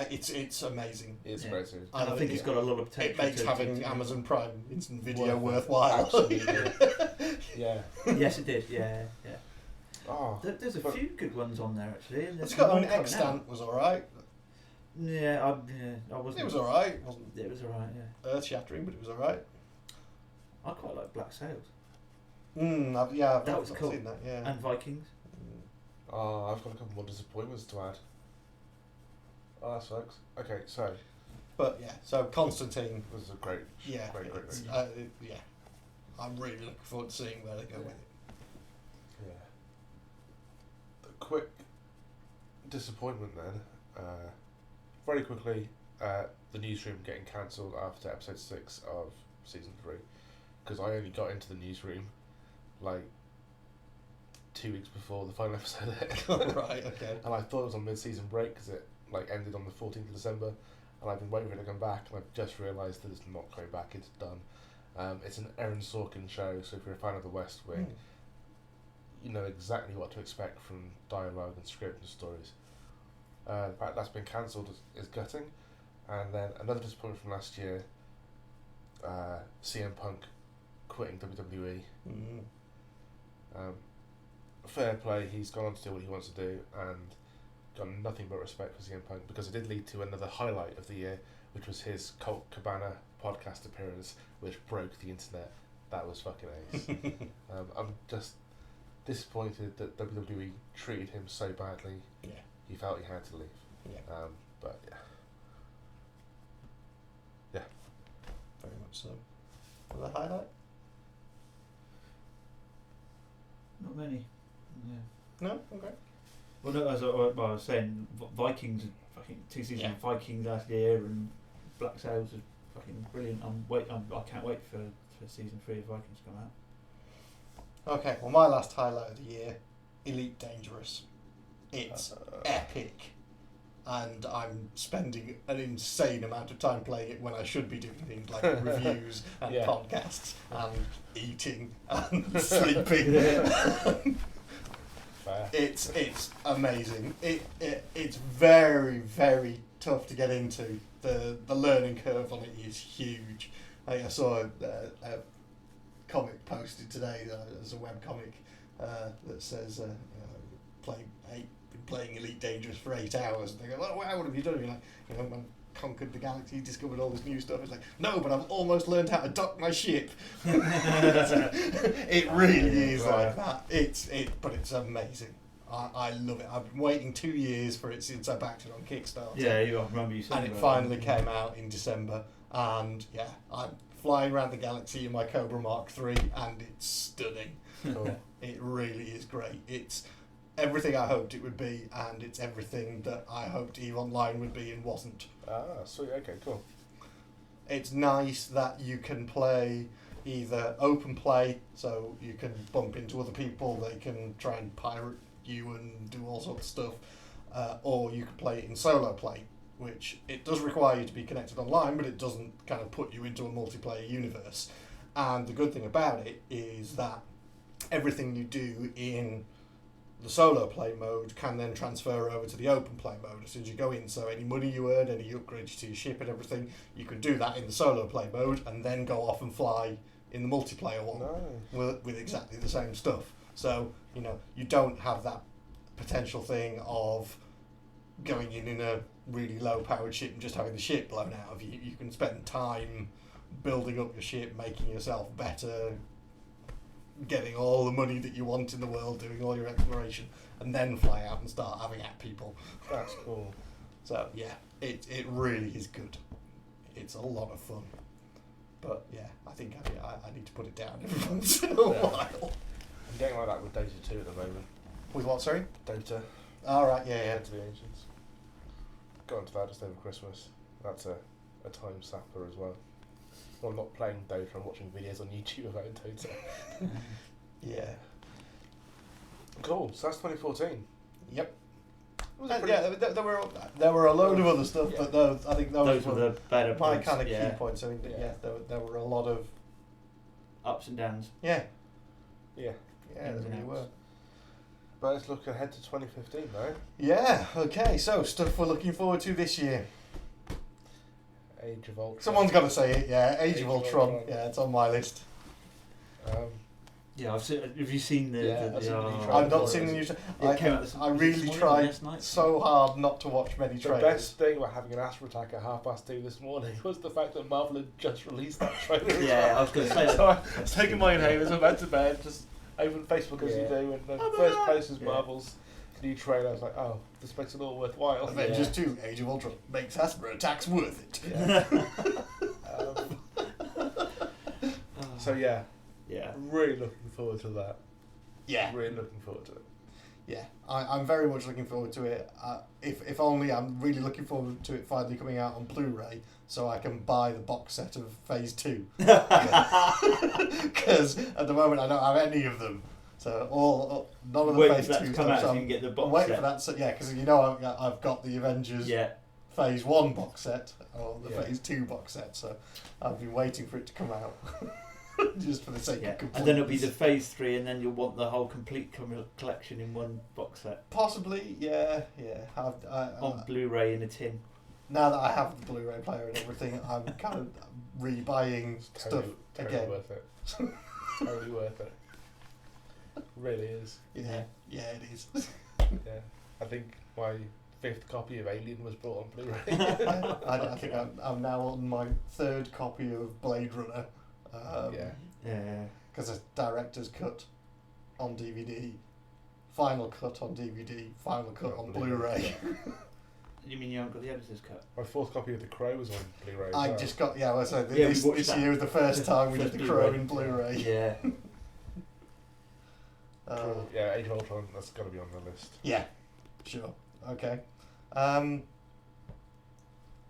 it's amazing. It's Yeah. great series. And I think it's got a lot of potential. It makes to- having to- Amazon Prime Instant Video Worth it. worthwhile. Absolutely. Yeah. Yes, it did. Yeah. Oh. There's a But- few good ones on there actually. and It's there's got more an coming extant out. was alright. Yeah, I wasn't. It was alright. It wasn't It was alright. Yeah. earth shattering, but it was alright. I quite like Black Sails I've That not was cool. seen that. Yeah. and Vikings. Oh, I've got a couple more disappointments to add. Oh, that sucks. Okay, so But yeah, so Constantine. it was a great, Yeah, great. yeah. I'm really looking forward to seeing where they go with it. Yeah. The quick disappointment then. Very quickly, the newsroom getting cancelled after episode 6 of season 3, because I only got into the newsroom like 2 weeks before the final episode aired. Right. Okay. And I thought it was on mid-season break because it ended on the 14th of December, and I've been waiting for it to come back, and I've just realised that it's not coming back. It's done. It's an Aaron Sorkin show, so if you're a fan of The West Wing, you know exactly what to expect from dialogue and script and stories. The fact that's been cancelled is gutting. And then another disappointment from last year, CM Punk quitting WWE. Fair play, he's gone on to do what he wants to do, and got nothing but respect for CM Punk, because it did lead to another highlight of the year, which was his Colt Cabana podcast appearance, which broke the internet. That was fucking ace. I'm just disappointed that WWE treated him so badly. Yeah. He felt he had to leave. Yeah. But yeah. Very much so. For the highlight? Not many. Yeah. No. Okay. Well, no, as I was saying, Vikings, fucking 2 seasons of Vikings last year, and Black Sails is fucking brilliant. I can't wait for season 3 of Vikings to come out. Okay. Well, my last highlight of the year, Elite Dangerous. It's epic. And I'm spending an insane amount of time playing it when I should be doing things like reviews and podcasts and eating and sleeping. It's amazing. It's very, very tough to get into. The learning curve on it is huge. I saw a comic posted today as a web comic that says playing Elite Dangerous for 8 hours, and they go, "Well, wow, what have you done?" You're like, man, conquered the galaxy, discovered all this new stuff. It's like, no, but I've almost learned how to dock my ship. It really is like that. But it's amazing. I love it. I've been waiting 2 years for it since I backed it on Kickstarter. Yeah, I remember you saying And it about finally came out in December, and yeah, I'm flying around the galaxy in my Cobra Mark III, and it's stunning. Cool. It really is great. It's everything I hoped it would be, and it's everything that I hoped EVE Online would be and wasn't. Ah, sweet. Okay, cool. It's nice that you can play either open play, so you can bump into other people, they can try and pirate you and do all sorts of stuff, or you can play it in solo play, which it does require you to be connected online, but it doesn't kind of put you into a multiplayer universe. And the good thing about it is that everything you do in the solo play mode can then transfer over to the open play mode as soon as you go in. So any money you earn, any upgrades to your ship and everything, you can do that in the solo play mode and then go off and fly in the multiplayer one with exactly the same stuff. So, you don't have that potential thing of going in a really low powered ship and just having the ship blown out of you. You can spend time building up your ship, making yourself better, getting all the money that you want in the world, doing all your exploration, and then fly out and start having at people. That's cool. So yeah, it really is good. It's a lot of fun. But yeah, I think I need to put it down every once in a while. I'm getting like that with Dota 2 at the moment. With what, sorry? Dota. All right, yeah. To the Ancients. Got into that just over Christmas. That's a time sapper as well. Well, I'm not playing Dota, I'm watching videos on YouTube about Dota. Yeah. Cool, so that's 2014. Yep. There were a load of other stuff, but I think those were the better my points. kind of key points. I mean, there were a lot of ups and downs. Yeah, there really were. But let's look ahead to 2015 though. Yeah, okay, so stuff we're looking forward to this year. Age of Ultron. Someone's got to say it, yeah. Age of Ultron. Yeah, it's on my list. Yeah, have you seen the I've not seen the new I really tried so hard not to watch many trailers. The best thing about having an astral attack at 2:30 this morning was the fact that Marvel had just released that trailer. I was going to say that. So I was taking my inhalers, I went to bed, just open Facebook as you do, and the first post is Marvel's new trailer. I was like, oh, this makes it all worthwhile. Avengers 2, Age of Ultron makes Hasbro attacks worth it. So really looking forward to that. Yeah. Really looking forward to it. Yeah, I'm very much looking forward to it. If only I'm really looking forward to it finally coming out on Blu-ray so I can buy the box set of Phase 2. Because at the moment I don't have any of them. So none of the Phase 2 come out stuff. so you can get the box wait set. For that. So, because I've got the Avengers Phase 1 box set or the Phase 2 box set. So I've been waiting for it to come out. Just for the sake of completeness. And then it'll be the Phase 3 and then you'll want the whole complete collection in one box set. Possibly, yeah. On Blu-ray in a tin. Now that I have the Blu-ray player and everything, I'm kind of rebuying stuff again. Worth it. Totally worth it. Really is. Yeah, it is. Yeah, I think my 5th copy of Alien was brought on Blu-ray. I think I'm now on my 3rd copy of Blade Runner. Because it's director's cut on DVD, final cut on DVD, final cut on Blu-ray. You mean you haven't got the editor's cut? My 4th copy of The Crow was on Blu-ray. I just got this year was the first time we did The Crow in Blu-ray. Yeah. Cool. Yeah, Age of Ultron. That's got to be on the list. Yeah, sure. Okay.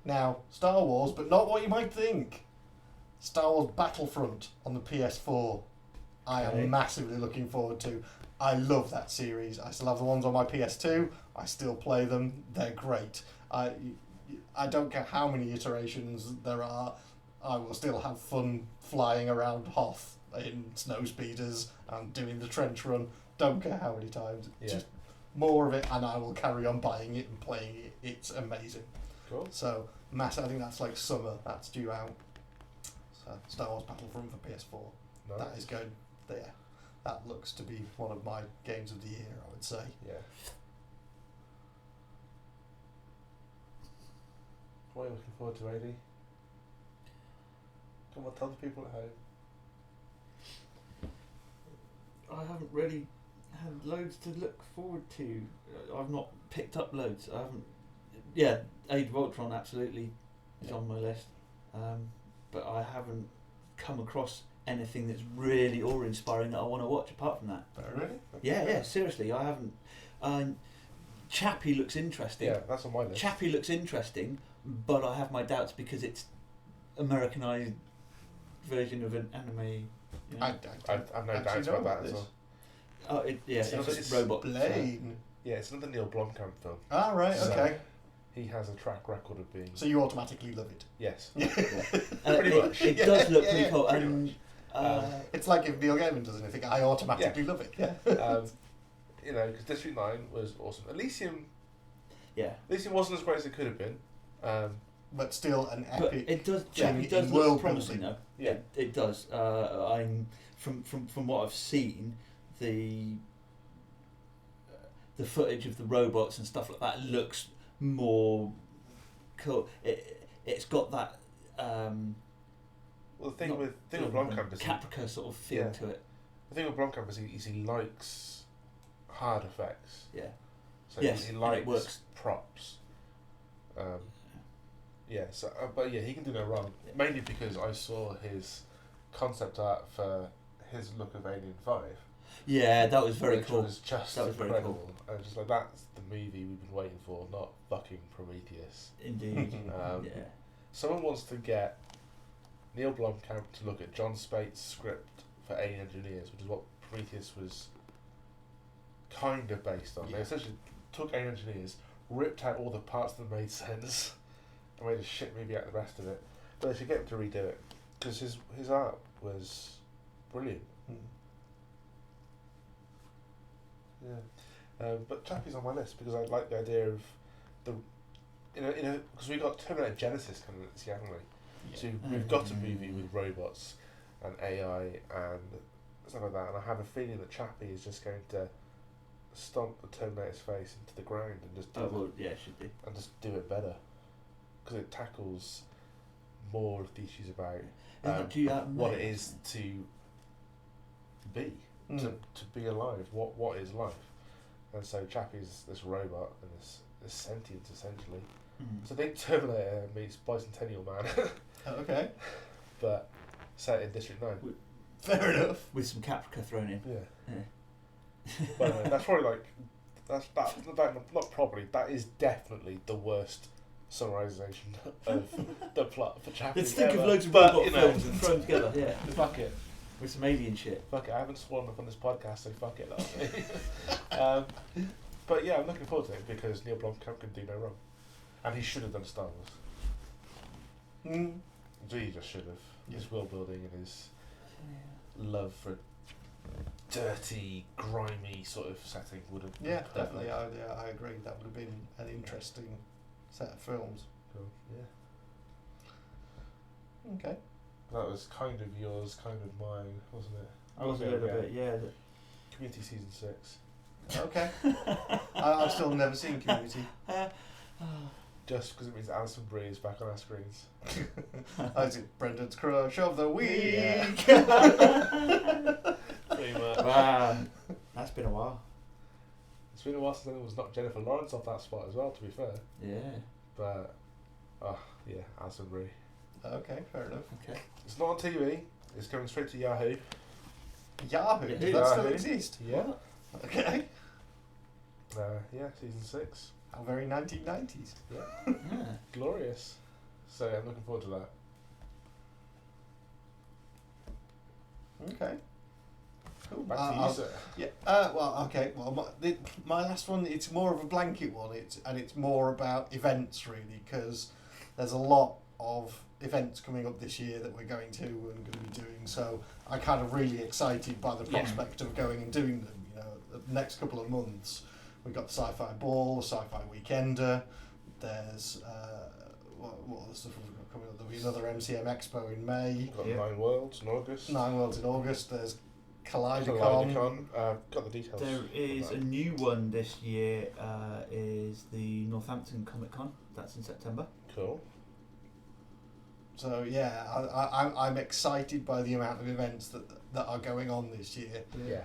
Now Star Wars, but not what you might think. Star Wars Battlefront on the PS4. I am massively looking forward to. I love that series. I still have the ones on my PS2. I still play them. They're great. I don't care how many iterations there are. I will still have fun flying around Hoth in snowspeeders and doing the trench run. Don't care how many times. Just more of it, and I will carry on buying it and playing it. It's amazing. Cool. So, I think that's like summer. That's due out. So, Star Wars Battlefront for PS4. Nice. That is good. There. That looks to be one of my games of the year, I would say. Yeah. What are you looking forward to, AD? Come on, tell the people at home. I haven't really had loads to look forward to. I've not picked up loads. I haven't. Yeah, Age of Ultron absolutely is on my list, but I haven't come across anything that's really awe-inspiring that I want to watch apart from that. Really? Yeah, seriously, I haven't. Chappie looks interesting. Yeah, that's on my list. Chappie looks interesting, but I have my doubts because it's Americanized version of an anime. You know? I have no doubts about that as well. Oh, it's It's robot. Blaine. Yeah, it's another Neil Blomkamp film. Ah, right, So- okay. he has a track record of being. So you automatically love it. Yes. Pretty much. It does look pretty cool, pretty and it's like if Neil Gaiman does anything, I automatically love it. Yeah. You know, because District 9 was awesome. Elysium wasn't as great as it could have been. But still an but epic. it does in look world promising building. though. Yeah. It does. I'm from what I've seen, the footage of the robots and stuff like that looks more cool. It's got that Well, the thing with Blomkamp is Caprica sort of feel to it. the thing with Blomkamp is he likes hard effects. Yeah. So Yes, he and likes it works. props. Yeah. So, but yeah, he can do no wrong. Yeah. Mainly because I saw his concept art for his look of Alien 5. Yeah, that was very which cool. was just That was very incredible. I was just like, that's the movie we've been waiting for, not fucking Prometheus. Indeed. Yeah. Someone wants to get Neil Blomkamp to look at John Spate's script for Alien Engineers, which is what Prometheus was kind of based on. Yeah. They essentially took Alien Engineers, ripped out all the parts that made sense, and made a shit movie out of the rest of it. But they should get him to redo it, because his art was brilliant. Yeah. But Chappie's on my list because I like the idea of the, because we got Terminator Genesis coming this year, haven't we? Yeah. So we've got a movie with robots and AI and stuff like that, and I have a feeling that Chappie is just going to stomp the Terminator's face into the ground and just do It should be. and just do it better, because it tackles more of the issues about what it is to be. To be alive, what is life? And so Chappie's this robot and this sentience essentially. So I think Terminator meets Bicentennial Man. Okay. But set in District 9. Fair enough. With some Caprica thrown in. Yeah. But that's probably not probably, that is definitely the worst summarisation of the plot for Chappie. Let's think ever. of loads of But, robot films and throw them together. Yeah. Fuck it. With some alien shit. Fuck it, I haven't sworn up on this podcast, so fuck it. But yeah, I'm looking forward to it because Neil Blomkamp can do no wrong. And he should have done Star Wars. He just should have. His world building and his love for dirty, grimy sort of setting would have been perfect. Definitely. I agree. That would have been an interesting set of films. Cool. Yeah. Okay. That was kind of yours, kind of mine, wasn't it? I was a little bit, yeah. Community Season 6. Okay. I've still never seen Community. Just because it means Alison Brie is back on our screens. Is it Brendan's Crush of the Week? Yeah. Pretty much. Wow. That's been a while. It's been a while since it was not Jennifer Lawrence off that spot as well, to be fair. Yeah. But, yeah, Alison Brie. Okay, fair enough. Okay. It's not on TV. It's coming straight to Yahoo. Yahoo? Yahoo. Does that still Yahoo. exist? Yeah. Okay. Yeah, Season 6. How very 1990s. Yeah. Glorious. So I'm looking forward to that. Okay. Cool. Back to you, sir. Yeah. Well, okay. Well, my last one, it's more of a blanket one. It's more about events really, because there's a lot of events coming up this year that we're going to and going to be doing. So I'm kind of really excited by the prospect of going and doing them. You know, the next couple of months, we've got the Sci-Fi Ball, the Sci-Fi Weekender. There's what other stuff have we got coming up? There'll be another MCM Expo in May. Got 9 Worlds in August. 9 Worlds in August. There's Kaleidocon. Got the details. There is a new one this year. Is the Northampton Comic Con? That's in September. Cool. So yeah, I'm excited by the amount of events that are going on this year. Yeah.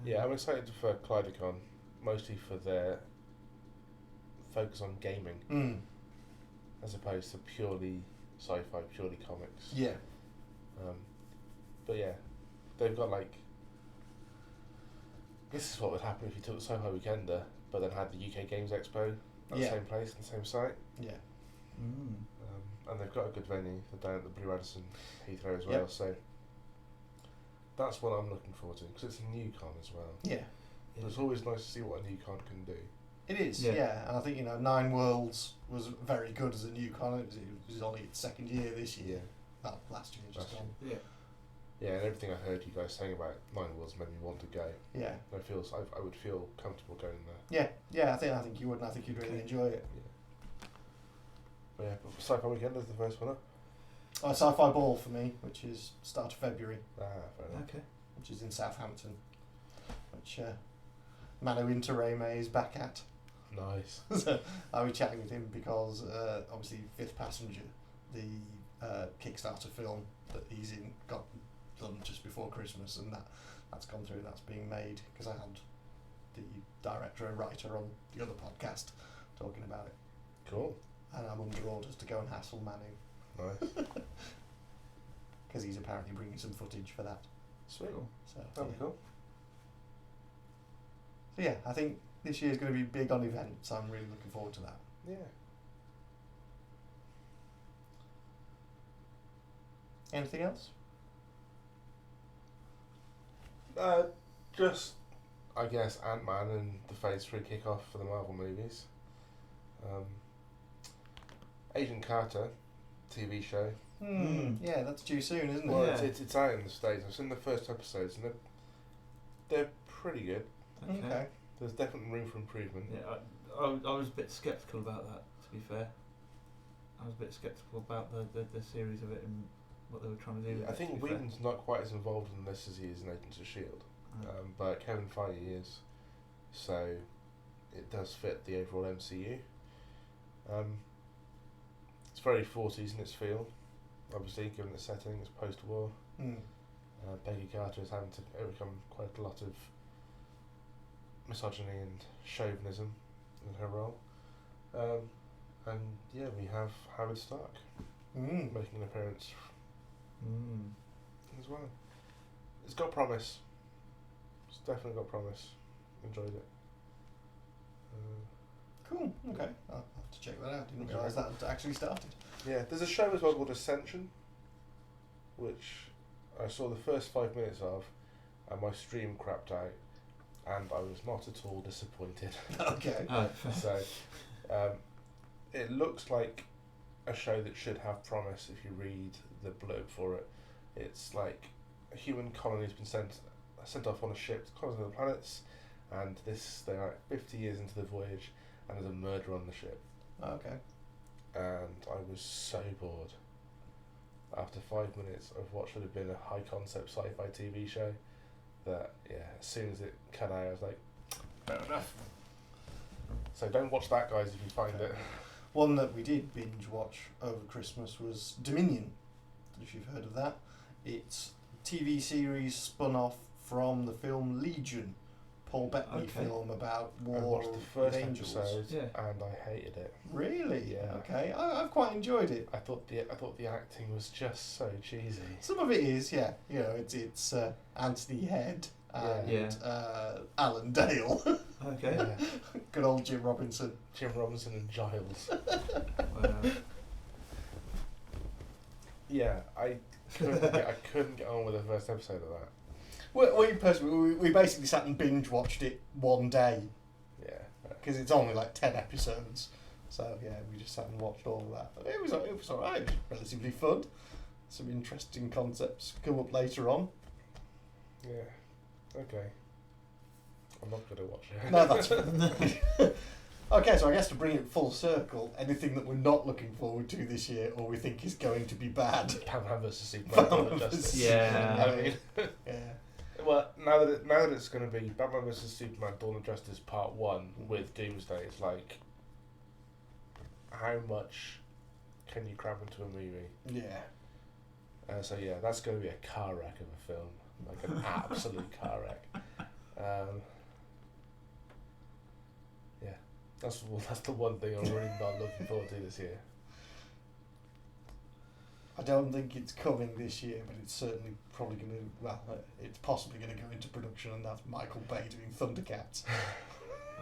Yeah, I'm excited for Kaleidocon, mostly for their focus on gaming, as opposed to purely sci-fi, purely comics. Yeah. But yeah, they've got like. This is what would happen if you took the Sci-Fi Weekender, but then had the UK Games Expo at the same place and the same site. Yeah. And they've got a good venue. They're down at the Blue Radisson Heathrow as well. So that's what I'm looking forward to, because it's a new con as well. Yeah. But it's always nice to see what a new con can do. It is, yeah. And I think, Nine Worlds was very good as a new con. It was only its second year this year. Not last year, just gone. Yeah. Yeah, and everything I heard you guys saying about Nine Worlds made me want to go. Yeah. I would feel comfortable going there. Yeah. I think you would, and I think you'd really enjoy it. Yeah. But yeah, but Sci-Fi Weekend is the first one up. Sci-Fi Ball for me, which is start of February. Fair enough. Okay. Which is in Southampton, which Manu Interreme is back at. Nice. So I was chatting with him because obviously Fifth Passenger, the Kickstarter film that he's in, got done just before Christmas, and that's gone through and that's being made, because I had the director and writer on the other podcast talking about it. Cool. And I'm under orders to go and hassle Manu. Nice. Because he's apparently bringing some footage for that. Sweet. So That'd be cool. So yeah, I think this year's going to be big on events. I'm really looking forward to that. Yeah. Anything else? Just, I guess, Ant-Man and the Phase 3 kickoff for the Marvel movies. Agent Carter TV show. Yeah, that's due soon, isn't it? Well, Yeah. it's out in the States. I've seen the first episodes and they're pretty good. Okay. There's definitely room for improvement. Yeah, I was a bit sceptical about that, to be fair. I was a bit sceptical about the series of it and what they were trying to do. I think Whedon's not quite as involved in this as he is in Agents of S.H.I.E.L.D. But Kevin Feige is, so it does fit the overall MCU. It's very 40s in its feel, obviously, given the setting. It's post-war. Peggy Carter is having to overcome quite a lot of misogyny and chauvinism in her role. And yeah, we have Howard Stark making an appearance as well. It's got promise. It's definitely got promise. Enjoyed it. Cool. Okay. I'll have to check that out. Didn't realise that had actually started. Yeah, there's a show as well called Ascension, which I saw the first 5 minutes of, and my stream crapped out, and I was not at all disappointed. Okay. So, it looks like a show that should have promise if you read the blurb for it. It's like a human colony has been sent off on a ship to colonize other planets, and they're like 50 years into the voyage, and there's a murder on the ship. Okay. And I was so bored after 5 minutes of what should have been a high concept sci-fi TV show that, yeah, as soon as it cut out I was like, fair enough. So don't watch that, guys, if you find it. One that we did binge watch over Christmas was Dominion. I don't know if you've heard of that. It's a TV series spun off from the film Legion, Paul Bettany film about war. I watched the first angels. episode and I hated it. Really? Yeah. Okay. I've quite enjoyed it. I thought the acting was just so cheesy. Some of it is, yeah. It's Anthony Head and Alan Dale. Okay. Yeah. Good old Jim Robinson. Jim Robinson and Giles. Wow. Yeah, I couldn't get on with the first episode of that. We basically sat and binge watched it one day. Yeah. Because it's only like 10 episodes. So yeah, we just sat and watched all of that. But it was alright. It was relatively fun. Some interesting concepts come up later on. Yeah. Okay. I'm not going to watch it. No, that's fine. Okay, so I guess to bring it full circle, anything that we're not looking forward to this year or we think is going to be bad. Batman vs Superman. Dawn of Justice. Yeah. I mean, Yeah. well, now that it's going to be Batman vs Superman: Dawn of Justice Part 1 with Doomsday, it's like, how much can you cram into a movie? Yeah. So yeah, that's going to be a car wreck of a film, like an absolute car wreck. Yeah, that's the one thing I'm really not looking forward to this year. I don't think it's coming this year, but it's certainly probably going to, well, it's possibly going to go into production, and that's Michael Bay doing Thundercats.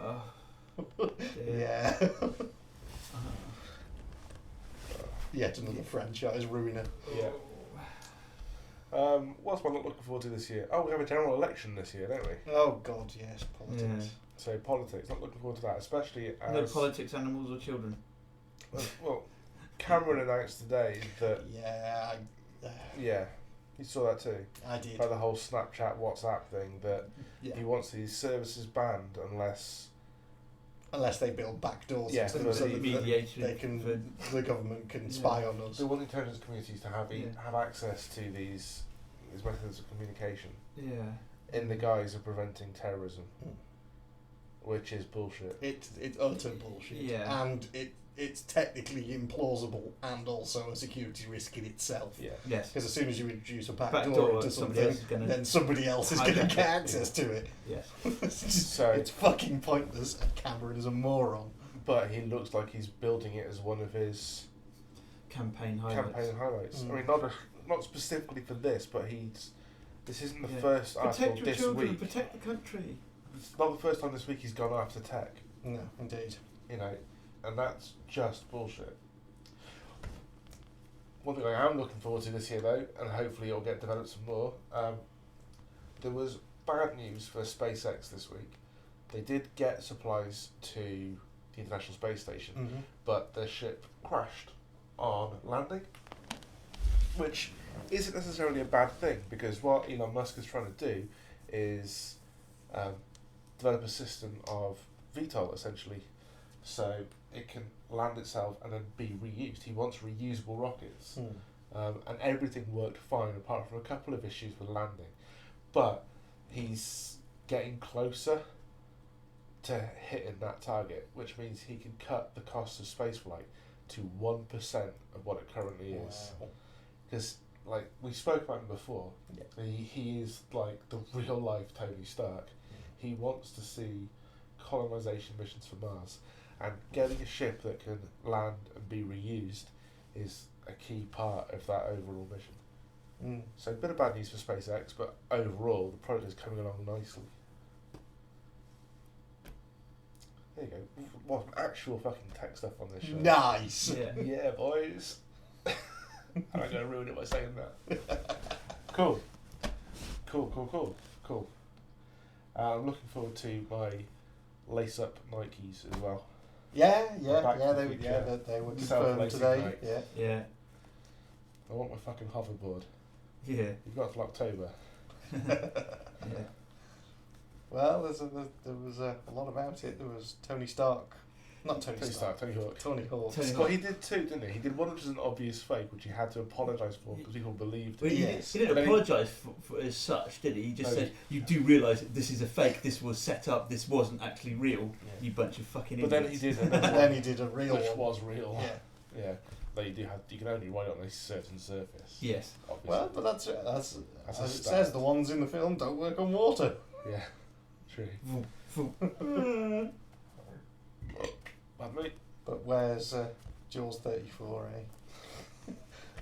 Oh. Yeah. Yet another franchise ruiner. Yeah. What's one not looking forward to this year? Oh, we have a general election this year, don't we? Oh God, yes, politics. Yeah. So politics, not looking forward to that, especially as... No politics, animals or children. Well, Cameron announced today that... Yeah. Yeah, you saw that too. I did. By the whole Snapchat, WhatsApp thing, that he wants these services banned unless they build backdoors Yeah, into for them so the that mediation the government can spy on us. they want intelligence communities to have access to these methods of communication in the guise of preventing terrorism, which is bullshit. It's utter bullshit. Yeah. And it's technically implausible and also a security risk in itself. Yeah. Yes. Because as soon as you introduce a Backdoor, backdoor into something, then somebody else is going to get access to it. Yes. So it's fucking pointless, and Cameron is a moron. But he looks like he's building it as one of his Campaign highlights. I mean, not specifically for this, but this isn't the first protect article your this children, week. protect the country. It's not the first time this week he's gone after tech. No, indeed. You know, and that's just bullshit. One thing I am looking forward to this year, though, and hopefully it'll get developed some more, there was bad news for SpaceX this week. They did get supplies to the International Space Station, but their ship crashed on landing, which isn't necessarily a bad thing, because what Elon Musk is trying to do is develop a system of VTOL, essentially, so it can land itself and then be reused. He wants reusable rockets, and everything worked fine apart from a couple of issues with landing, but he's getting closer to hitting that target, which means he can cut the cost of spaceflight to 1% of what it currently is. Because, like, we spoke about him before, he is like the real life Tony Stark. He wants to see colonization missions for Mars, and getting a ship that can land and be reused is a key part of that overall mission. So a bit of bad news for SpaceX, but overall the project is coming along nicely. There you go. What actual fucking tech stuff on this show. Nice. Yeah, boys. I'm not going to ruin it by saying that. Cool. I'm looking forward to my lace-up Nikes as well. They were confirmed Self-lacing today. Nikes. Yeah. I want my fucking hoverboard. Yeah. You've got till October. Yeah. Well, there was a lot about it. There was Tony Stark. Not Tony Stark. Tony Hawk. Tony Hawk. Well, he did two, didn't he? He did one which was an obvious fake, which he had to apologise for because people believed Well, it. he didn't apologise for as such, did he? He just said, you do realise that this is a fake, this was set up, this wasn't actually real, you bunch of fucking idiots. But then he did then he did a real which one. was real. Yeah. Yeah. Like you can only write on a certain surface. Yes. Obviously. Well, but that's as it start. says, the ones in the film don't work on water. Yeah. True. Bad mate. But where's Jaws 34, eh?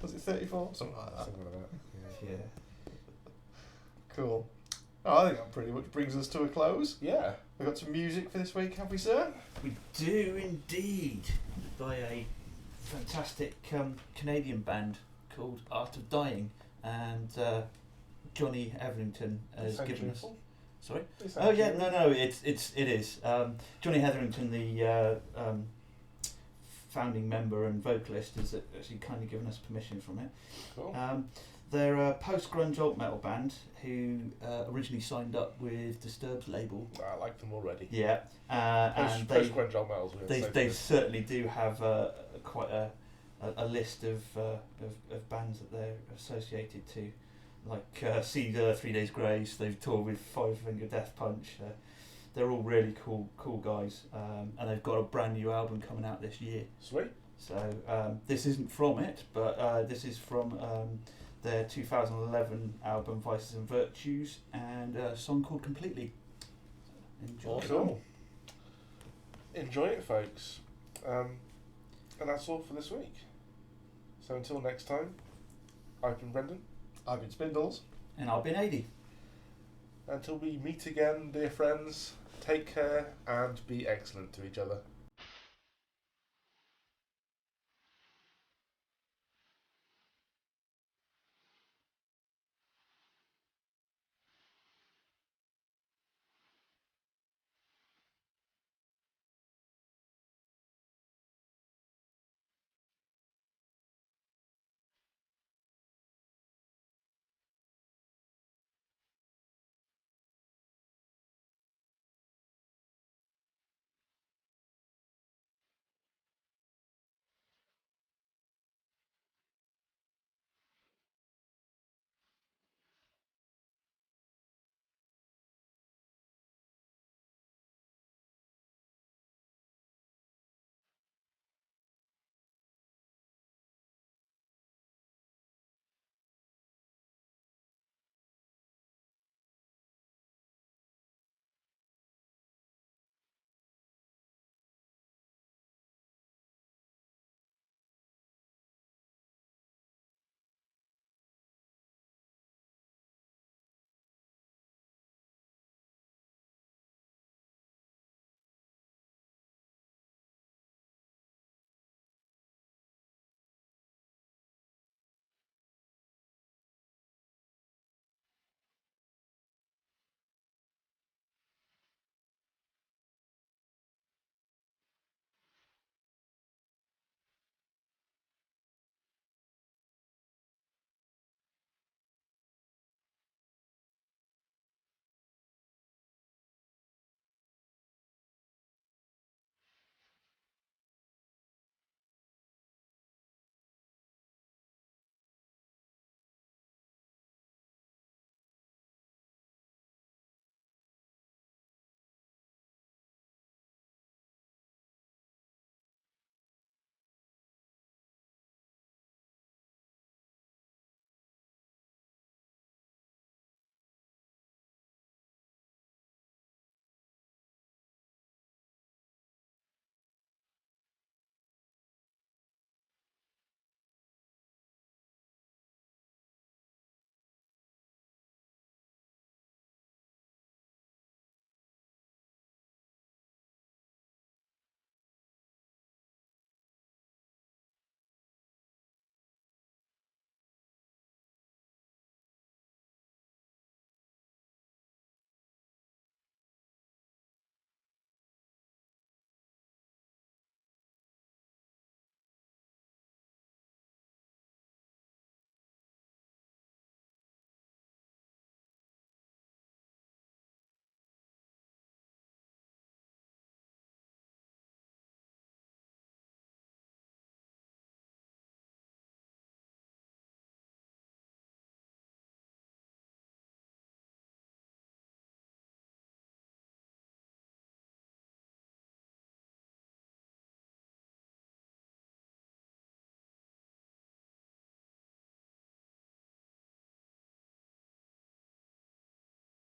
Was it 34? Something like that. Something like that. Yeah. Cool. Oh, I think that pretty much brings us to a close. Yeah. We've got some music for this week, have we, sir? We do indeed, by a fantastic Canadian band called Art of Dying, and Johnny Etherington has given us. Sorry. Oh yeah, no, it is. Johnny Hetherington, the founding member and vocalist, has actually kindly given us permission from it. Cool. They're a post-grunge alt metal band who originally signed up with Disturbed's label. I like them already. Yeah, and post-grunge alt metals. They certainly do have quite a list of bands that they're associated to. Like Seeger, 3 Days Grace, they've toured with Five Finger Death Punch. They're all really cool guys, and they've got a brand new album coming out this year. Sweet. So this isn't from it, but this is from their 2011 album Vices and Virtues, and a song called Completely. Enjoy. Awesome. Enjoy it, folks. And that's all for this week. So until next time, I've been Brendan. I've been Spindles. And I've been 80. Until we meet again, dear friends, take care and be excellent to each other.